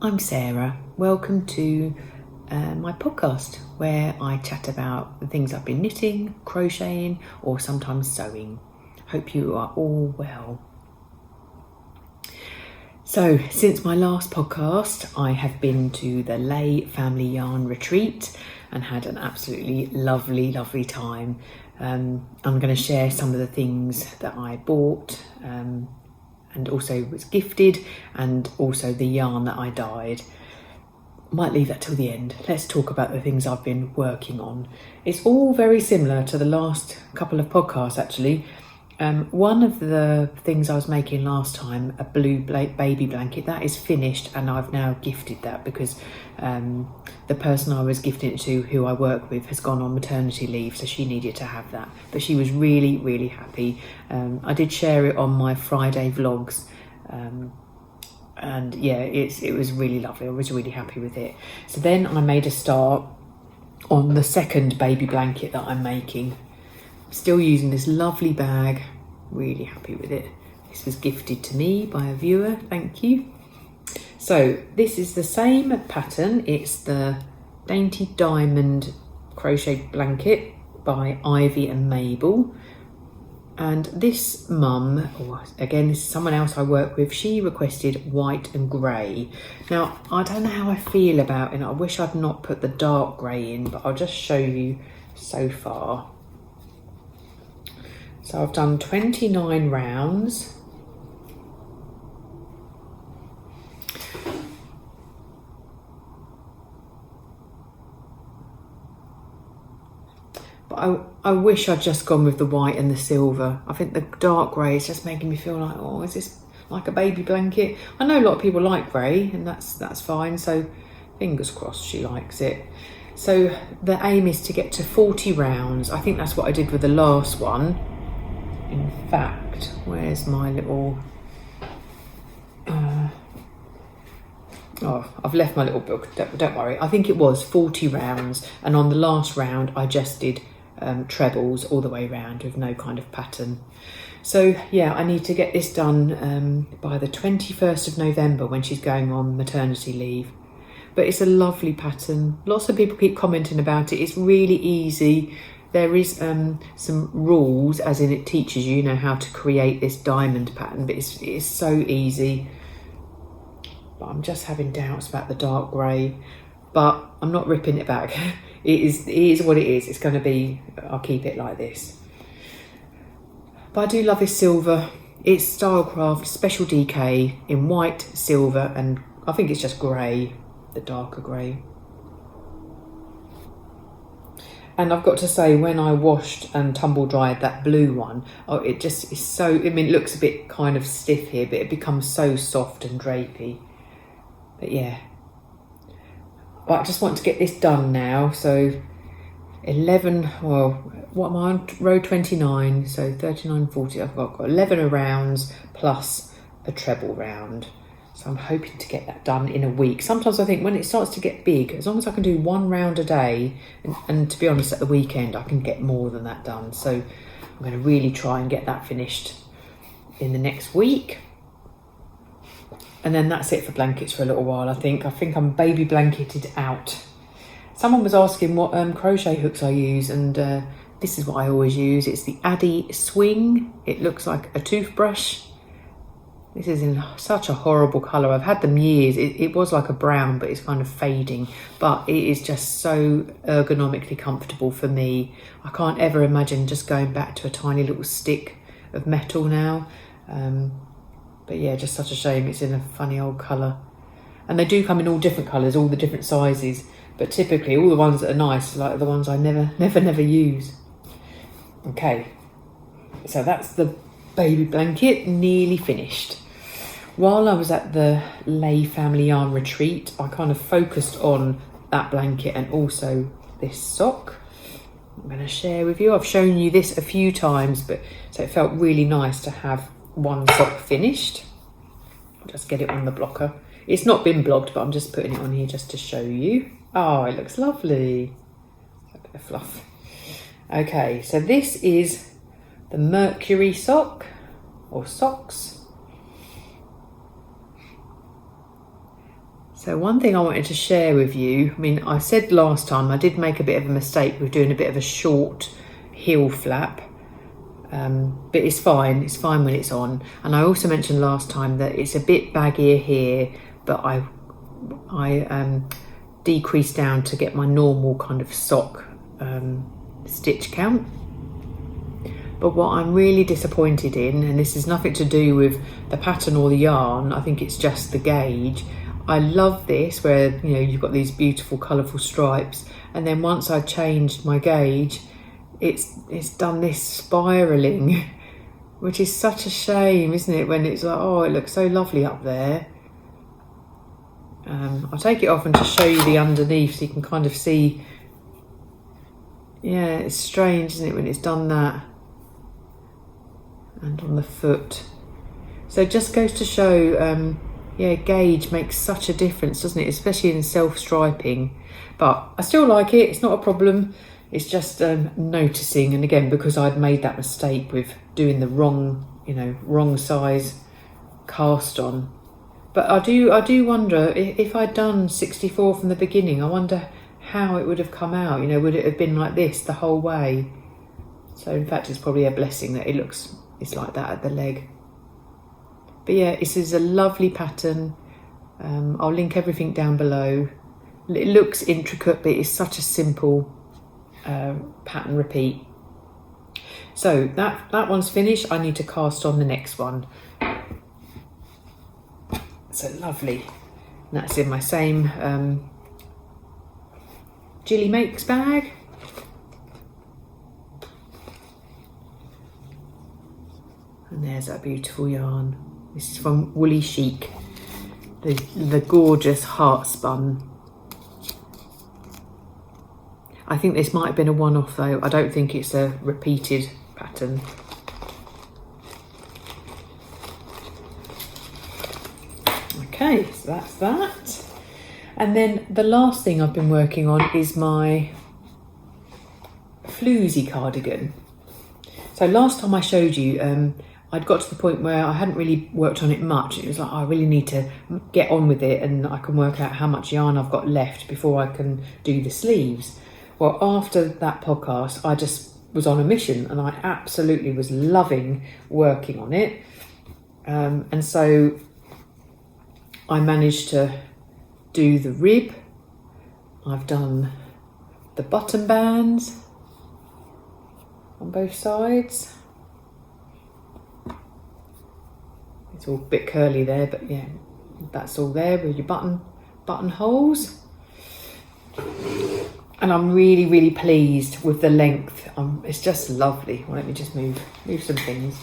I'm Sarah. Welcome to my podcast where I chat about the things I've been knitting, crocheting, or sometimes sewing. Hope you are all well. So, since my last podcast, I have been to the Lay Family Yarn Retreat and had an absolutely lovely time. I'm going to share some of the things that I bought and also was gifted, and also the yarn that I dyed. Might leave that till the end. Let's talk about the things I've been working on. It's all very similar to the last couple of podcasts actually. One of the things I was making last time, a blue baby blanket, that is finished, and I've now gifted that because the person I was gifting it to, who I work with, has gone on maternity leave, so she needed to have that. But she was really happy. I did share it on my Friday vlogs, and yeah, it was really lovely. I was really happy with it. So then I made a start on the second baby blanket that I'm making. Still using this lovely bag, really happy with it. This was gifted to me by a viewer, thank you. So this is the same pattern. It's the Dainty Diamond crochet blanket by Ivy and Mabel. And this mum, or again, this is someone else I work with, she requested white and grey. Now, I don't know how I feel about it. I wish I'd not put the dark grey in, but I'll just show you so far. So I've done 29 rounds. But I wish I'd just gone with the white and the silver. I think the dark grey is just making me feel like, oh, is this like a baby blanket? I know a lot of people like grey, and that's fine. So fingers crossed she likes it. So the aim is to get to 40 rounds. I think that's what I did with the last one. In fact, where's my little... oh, I've left my little book, don't worry. I think it was 40 rounds, and on the last round I just did trebles all the way around with no kind of pattern. So yeah, I need to get this done by the 21st of November when she's going on maternity leave. But it's a lovely pattern. Lots of people keep commenting about it. It's really easy. There is some rules, as in it teaches you know, how to create this diamond pattern, but it's so easy. But I'm just having doubts about the dark grey, but I'm not ripping it back. It is what it is. It's going to be, I'll keep it like this. But I do love this silver. It's Stylecraft Special DK in white, silver, and I think it's just grey, the darker grey. And I've got to say, when I washed and tumble dried that blue one, oh, it just is so, I mean, it looks a bit kind of stiff here, but it becomes so soft and drapey. But yeah. But I just want to get this done now. So 11, well, what am I on? Row 29, so 39, 40. I've got 11 rounds plus a treble round. So I'm hoping to get that done in a week. Sometimes I think when it starts to get big, as long as I can do one round a day, and to be honest, at the weekend, I can get more than that done. So I'm going to really try and get that finished in the next week. And then that's it for blankets for a little while, I think. I think I'm baby blanketed out. Someone was asking what crochet hooks I use, and this is what I always use. It's the Addy Swing. It looks like a toothbrush. This is in such a horrible colour. I've had them years. It was like a brown, but it's kind of fading. But it is just so ergonomically comfortable for me. I can't ever imagine just going back to a tiny little stick of metal now. But yeah, just such a shame it's in a funny old colour. And they do come in all different colours, all the different sizes. But typically all the ones that are nice are like the ones I never use. Okay, so that's the baby blanket, nearly finished. While I was at the Lay Family Yarn Retreat, I kind of focused on that blanket and also this sock. I'm going to share with you. I've shown you this a few times, but so it felt really nice to have one sock finished. I'll just get it on the blocker. It's not been blogged, but I'm just putting it on here just to show you. Oh, it looks lovely. A bit of fluff. Okay, so this is the Mercury Sock, or Socks. So one thing I wanted to share with you, I mean, I said last time I did make a bit of a mistake with doing a bit of a short heel flap, but it's fine when it's on. And I also mentioned last time that it's a bit baggier here, but I decreased down to get my normal kind of sock stitch count. But what I'm really disappointed in, and this is nothing to do with the pattern or the yarn, I think it's just the gauge. I love this where, you know, you've got these beautiful colourful stripes, and then once I changed my gauge, it's done this spiralling, which is such a shame, isn't it, when it's like, oh, it looks so lovely up there. I'll take it off and just show you the underneath so you can kind of see. Yeah, it's strange, isn't it, when it's done that. And on the foot. So it just goes to show, yeah, gauge makes such a difference, doesn't it? Especially in self-striping. But I still like it, it's not a problem. It's just noticing, and again, because I'd made that mistake with doing the wrong size cast on. But I do wonder, if I'd done 64 from the beginning, I wonder how it would have come out. You know, would it have been like this the whole way? So in fact, it's probably a blessing that it's like that at the leg. But yeah, this is a lovely pattern. I'll link everything down below. It looks intricate, but it's such a simple pattern repeat. So that one's finished. I need to cast on the next one. So lovely. And that's in my same Jilly Makes bag. And there's that beautiful yarn. This is from Woolly Chic, the gorgeous Heartspun. I think this might have been a one-off though. I don't think it's a repeated pattern. Okay, so that's that. And then the last thing I've been working on is my Floozy cardigan. So last time I showed you, I'd got to the point where I hadn't really worked on it much. It was like, I really need to get on with it, and I can work out how much yarn I've got left before I can do the sleeves. Well, after that podcast, I just was on a mission, and I absolutely was loving working on it. And so I managed to do the rib. I've done the button bands on both sides. It's all a bit curly there, but yeah, that's all there with your button holes. And I'm really, really pleased with the length. It's just lovely. Well, let me just move some things.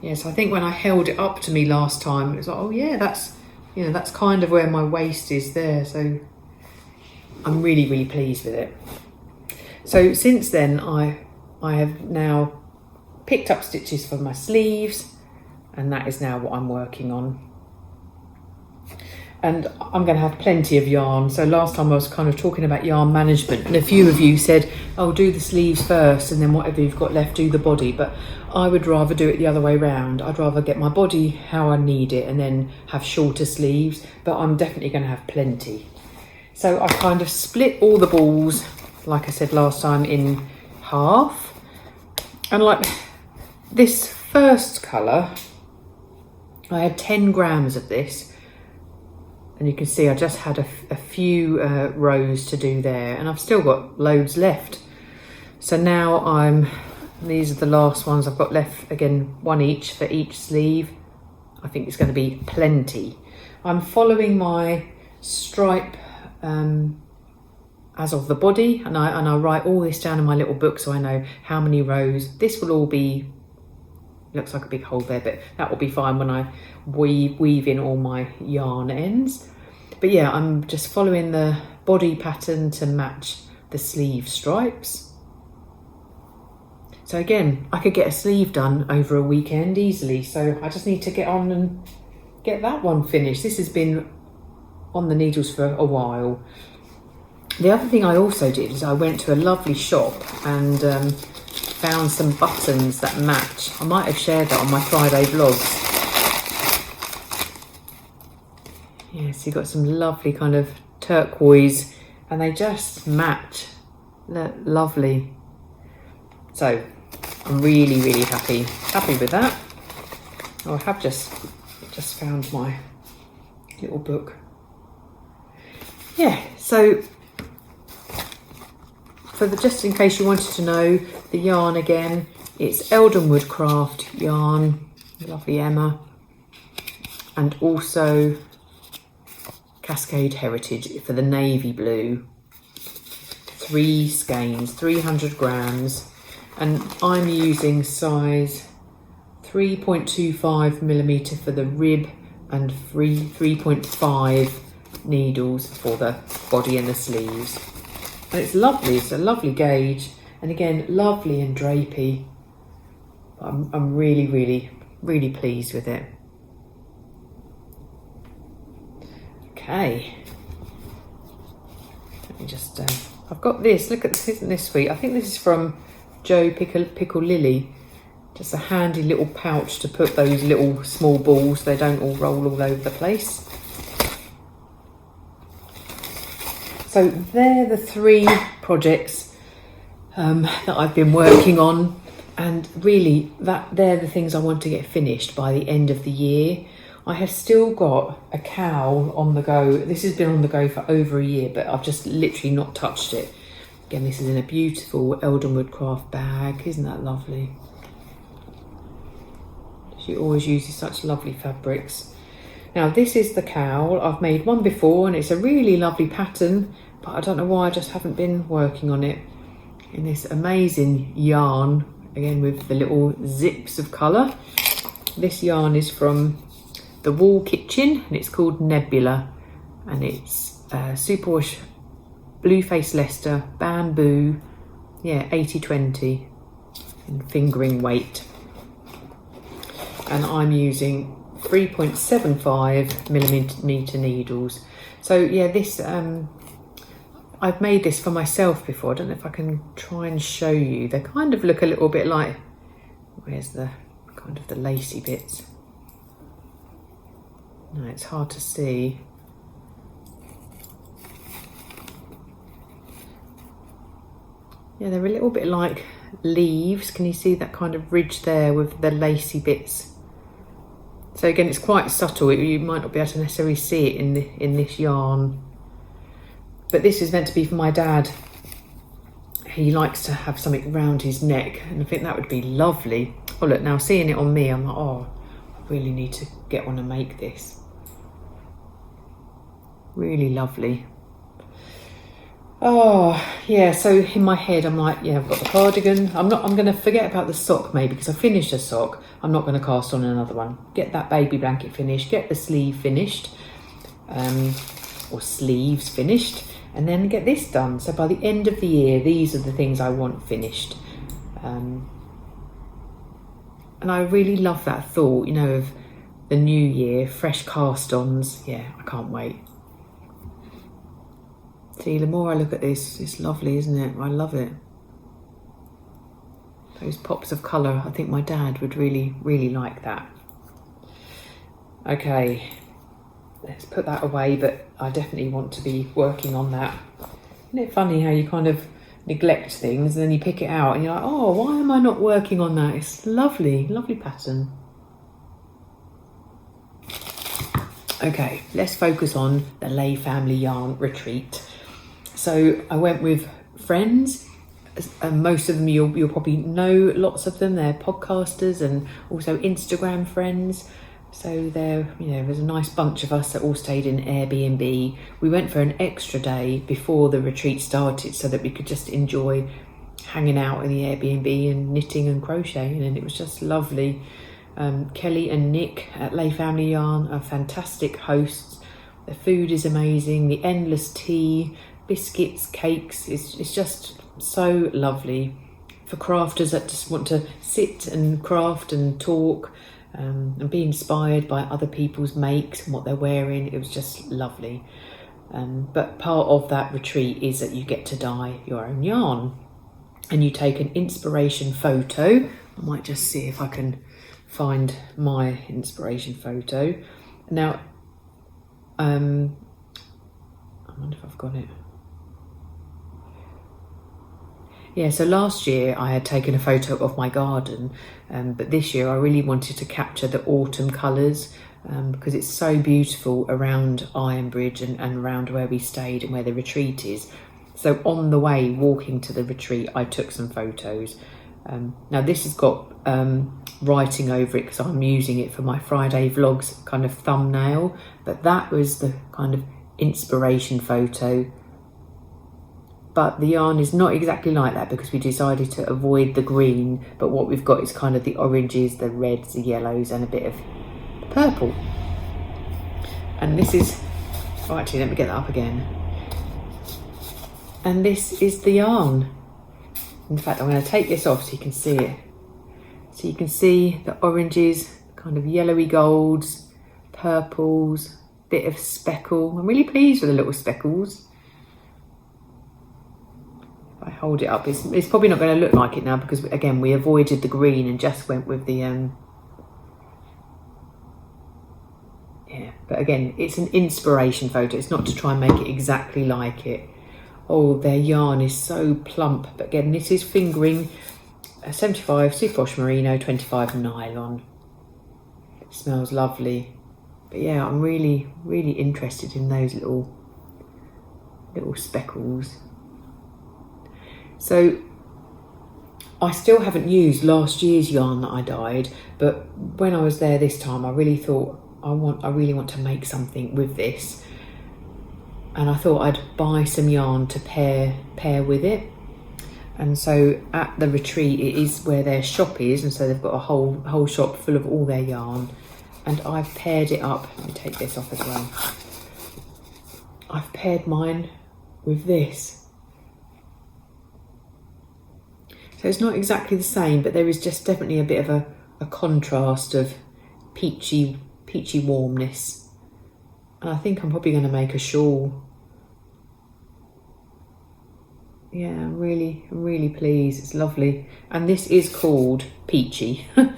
Yes, I think when I held it up to me last time, it was like, oh yeah, that's kind of where my waist is there. So I'm really, really pleased with it. So since then, I have now picked up stitches for my sleeves, and that is now what I'm working on. And I'm going to have plenty of yarn. So last time I was kind of talking about yarn management, and a few of you said, oh, do the sleeves first and then whatever you've got left, do the body. But I would rather do it the other way around. I'd rather get my body how I need it and then have shorter sleeves, but I'm definitely going to have plenty. So I kind of split all the balls, like I said last time, in half. And like this first colour, I had 10 grams of this. And you can see I just had a few rows to do there, and I've still got loads left. So now these are the last ones I've got left, again, one each for each sleeve. I think it's going to be plenty. I'm following my stripe as of the body, and I write all this down in my little book so I know how many rows. This will all be, looks like a big hole there, but that will be fine when I weave in all my yarn ends. But yeah, I'm just following the body pattern to match the sleeve stripes. So again, I could get a sleeve done over a weekend easily, so I just need to get on and get that one finished. This has been on the needles for a while. The other thing I also did is I went to a lovely shop and found some buttons that match. I might have shared that on my Friday vlogs. Yes, you've got some lovely kind of turquoise, and they just match. They're lovely. So I'm really, really happy with that. Oh, I have just found my little book. Yeah, so just in case you wanted to know, the yarn again, it's Eldenwood Craft yarn, lovely Emma, and also Cascade Heritage for the navy blue. 3 skeins, 300 grams, and I'm using size 3.25mm for the rib and 3.5 needles for the body and the sleeves. And it's lovely, it's a lovely gauge, and again, lovely and drapey. I'm really, really, really pleased with it. Okay. Let me just, I've got this, look at this, isn't this sweet? I think this is from Joe Pickle Lily. Just a handy little pouch to put those little small balls, they don't all roll all over the place. So they're the 3 projects that I've been working on, and really they're the things I want to get finished by the end of the year. I have still got a cowl on the go. This has been on the go for over a year, but I've just literally not touched it. Again, this is in a beautiful Eldenwood craft bag. Isn't that lovely? She always uses such lovely fabrics. Now this is the cowl. I've made one before and it's a really lovely pattern, but I don't know why I just haven't been working on it. In this amazing yarn, again with the little zips of colour. This yarn is from the Wool Kitchen and it's called Nebula, and it's Superwash Blue Face Leicester Bamboo, yeah, 80/20 in fingering weight. And I'm using 3.75mm needles. So yeah, this I've made this for myself before. I don't know if I can try and show you. They kind of look a little bit like, where's the kind of the lacy bits? No, it's hard to see. Yeah, they're a little bit like leaves. Can you see that kind of ridge there with the lacy bits? So again, it's quite subtle. You might not be able to necessarily see it in this yarn. But this is meant to be for my dad. He likes to have something round his neck, and I think that would be lovely. Oh look, now seeing it on me, I'm like, oh, I really need to get on and make this. Really lovely. Oh yeah, so in my head I'm like, yeah, I've got the cardigan. I'm going to forget about the sock maybe, because I finished a sock. I'm not going to cast on another one. Get that baby blanket finished, get the sleeve finished, or sleeves finished, and then get this done. So by the end of the year, these are the things I want finished. And I really love that thought, you know, of the new year, fresh cast-ons. Yeah, I can't wait. See, the more I look at this, it's lovely, isn't it? I love it. Those pops of colour, I think my dad would really, really like that. Okay, let's put that away, but I definitely want to be working on that. Isn't it funny how you kind of neglect things and then you pick it out and you're like, oh, why am I not working on that? It's lovely, lovely pattern. Okay, let's focus on the Lay Family Yarn Retreat. So I went with friends, and most of them you'll probably know lots of them. They're podcasters and also Instagram friends. So there's a nice bunch of us that all stayed in Airbnb. We went for an extra day before the retreat started so that we could just enjoy hanging out in the Airbnb and knitting and crocheting, and it was just lovely. Kelly and Nick at Lay Family Yarn are fantastic hosts. The food is amazing, the endless tea, biscuits, cakes, it's just so lovely. For crafters that just want to sit and craft and talk and be inspired by other people's makes and what they're wearing, it was just lovely. But part of that retreat is that you get to dye your own yarn and you take an inspiration photo. I might just see if I can find my inspiration photo. Now, I wonder if I've got it. Yeah, so last year I had taken a photo of my garden, but this year I really wanted to capture the autumn colours because it's so beautiful around Ironbridge and around where we stayed and where the retreat is. So on the way walking to the retreat, I took some photos. Now this has got writing over it because I'm using it for my Friday vlogs kind of thumbnail, but that was the kind of inspiration photo. But the yarn is not exactly like that because we decided to avoid the green, but what we've got is kind of the oranges, the reds, the yellows and a bit of purple. And this is, oh actually let me get that up again. And this is the yarn. In fact, I'm going to take this off so you can see it. So you can see the oranges, kind of yellowy golds, purples, bit of speckle. I'm really pleased with the little speckles. If I hold it up, it's probably not going to look like it now because again we avoided the green and just went with the yeah, but again it's an inspiration photo. It's not to try and make it exactly like it. Oh, their yarn is so plump, but again this is fingering 75 superwash merino, 25 nylon. It smells lovely. But yeah, I'm really interested in those little speckles. So I still haven't used last year's yarn that I dyed, but when I was there this time I really thought I really want to make something with this, and I thought I'd buy some yarn to pair with it. And so at the retreat, it is where their shop is, and so they've got a whole shop full of all their yarn, and I've paired it up. Let me take this off as well. I've paired mine with this. So it's not exactly the same, but there is just definitely a bit of a contrast of peachy warmness. And I think I'm probably going to make a shawl. Yeah, I'm really pleased. It's lovely. And this is called Peachy. Yeah,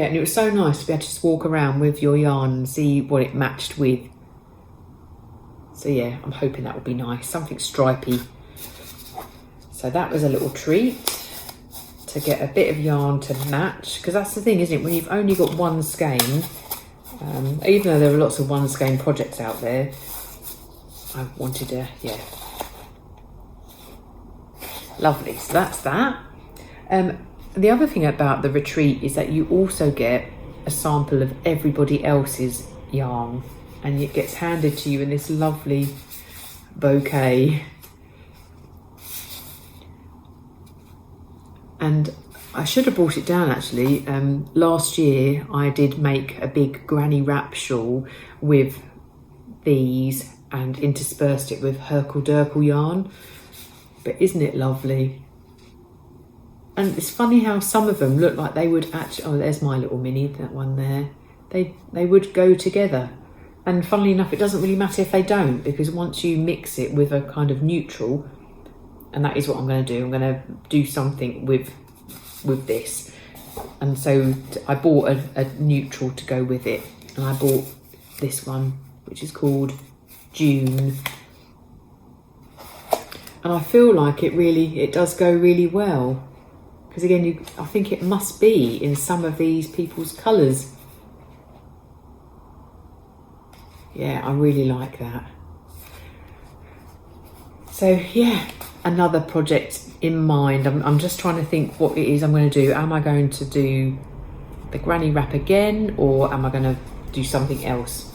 and it was so nice to be able to just walk around with your yarn and see what it matched with. So yeah, I'm hoping that will be nice, something stripy. So that was a little treat to get a bit of yarn to match, because that's the thing, isn't it? When you've only got one skein, even though there are lots of one skein projects out there, I wanted to, yeah. Lovely, so that's that. The other thing about the retreat is that you also get a sample of everybody else's yarn, and it gets handed to you in this lovely bouquet. And I should have brought it down actually. Last year I did make a big granny wrap shawl with these and interspersed it with Herkle Durkle yarn. But isn't it lovely? And it's funny how some of them look like they would actually, oh there's my little mini, that one there. They would go together. And funnily enough, it doesn't really matter if they don't, because once you mix it with a kind of neutral, and that is what I'm going to do. I'm going to do something with this. And so I bought a neutral to go with it. And I bought this one, which is called June. And I feel like it does go really well. Because again, I think it must be in some of these people's colours. Yeah, I really like that. So yeah, another project in mind. I'm just trying to think what it is I'm going to do. Am I going to do the granny wrap again, or am I going to do something else?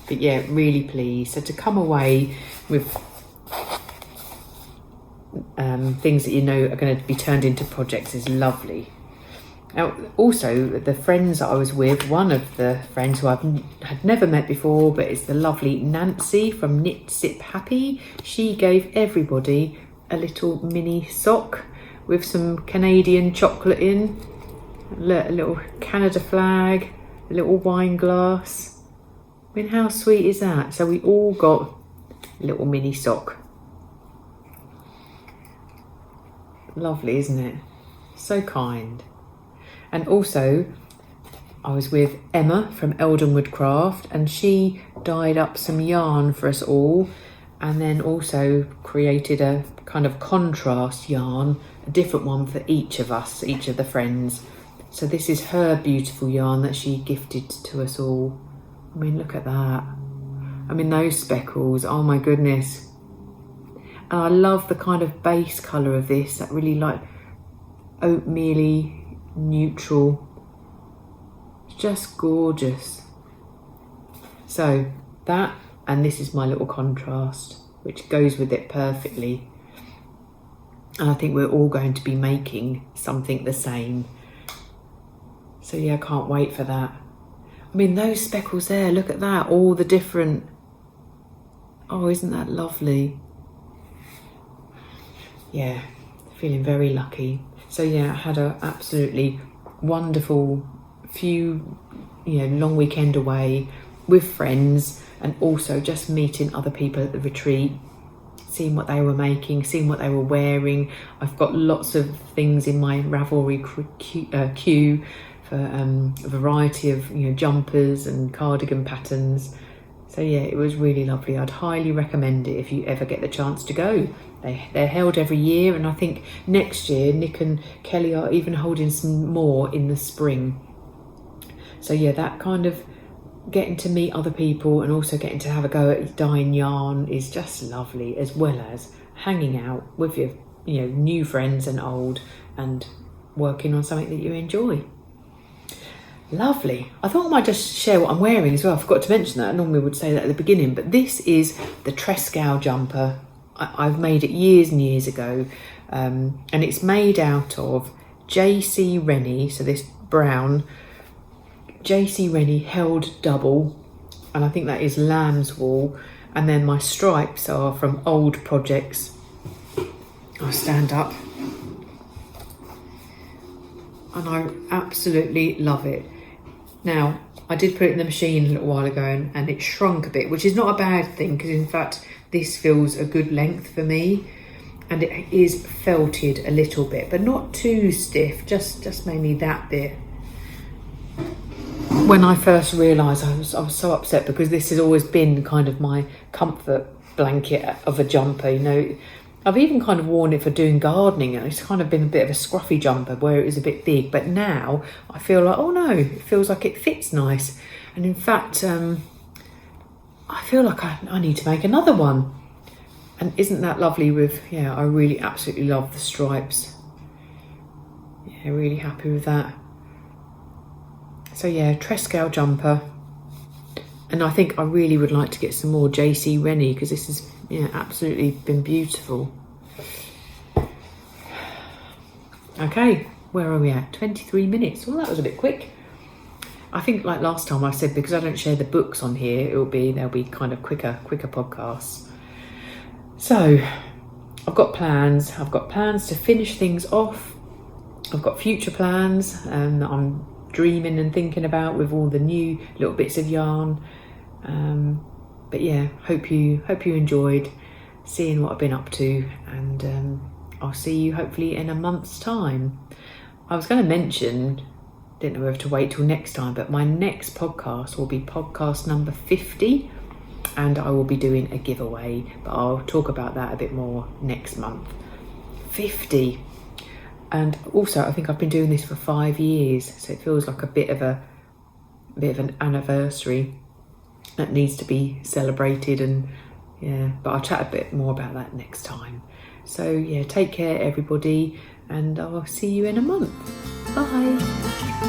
But yeah, really pleased. So to come away with things that you know are going to be turned into projects is lovely. Now, also, the friends that I was with, one of the friends who had never met before, but it's the lovely Nancy from Knit Sip Happy. She gave everybody a little mini sock with some Canadian chocolate in, a little Canada flag, a little wine glass. I mean, how sweet is that? So we all got a little mini sock. Lovely, isn't it? So kind. And also I was with Emma from Eldenwood Craft, and she dyed up some yarn for us all, and then also created a kind of contrast yarn, a different one for each of us, each of the friends. So this is her beautiful yarn that she gifted to us all. I mean, look at that. I mean, those speckles, oh my goodness. And I love the kind of base colour of this, that really like oatmeal-y, neutral. It's just gorgeous. So that, and this is my little contrast, which goes with it perfectly. And I think we're all going to be making something the same. So yeah, I can't wait for that. I mean, those speckles there, look at that, all the different, oh, isn't that lovely? Yeah, feeling very lucky. So yeah, I had a absolutely wonderful few, long weekend away with friends, and also just meeting other people at the retreat, seeing what they were making, seeing what they were wearing. I've got lots of things in my Ravelry queue for a variety of jumpers and cardigan patterns. So yeah, it was really lovely. I'd highly recommend it if you ever get the chance to go. They're held every year, and I think next year Nick and Kelly are even holding some more in the spring. So yeah, that kind of getting to meet other people and also getting to have a go at dyeing yarn is just lovely, as well as hanging out with your new friends and old, and working on something that you enjoy. Lovely. I thought I might just share what I'm wearing as well. I forgot to mention that. I normally would say that at the beginning, but this is the Trescao jumper. I've made it years and years ago, and it's made out of JC Rennie, so this brown JC Rennie held double, and I think that is Lambswool, and then my stripes are from old projects. I'll stand up, and I absolutely love it. Now, I did put it in the machine a little while ago, and it shrunk a bit, which is not a bad thing, because in fact this feels a good length for me, and it is felted a little bit, but not too stiff, just maybe that bit. When I first realised, I was so upset, because this has always been kind of my comfort blanket of a jumper. I've even kind of worn it for doing gardening, and it's kind of been a bit of a scruffy jumper where it was a bit big, but now I feel like, oh no, it feels like it fits nice. And in fact, I feel like I need to make another one. And isn't that lovely with, I really absolutely love the stripes. Yeah, really happy with that. So yeah, Trescao jumper. And I think I really would like to get some more JC Rennie, because this has absolutely been beautiful. Okay, where are we at? 23 minutes. Well, that was a bit quick. I think, like last time I said, because I don't share the books on here, they'll be kind of quicker podcasts. So I've got plans. I've got plans to finish things off. I've got future plans that I'm dreaming and thinking about with all the new little bits of yarn. But yeah, hope you enjoyed seeing what I've been up to, and I'll see you hopefully in a month's time. I was going to mention, didn't know whether to wait till next time, but my next podcast will be podcast number 50, and I will be doing a giveaway, but I'll talk about that a bit more next month. 50. And also, I think I've been doing this for 5 years, so it feels like a bit of an anniversary that needs to be celebrated, and but I'll chat a bit more about that next time. So yeah, take care everybody, and I'll see you in a month. Bye.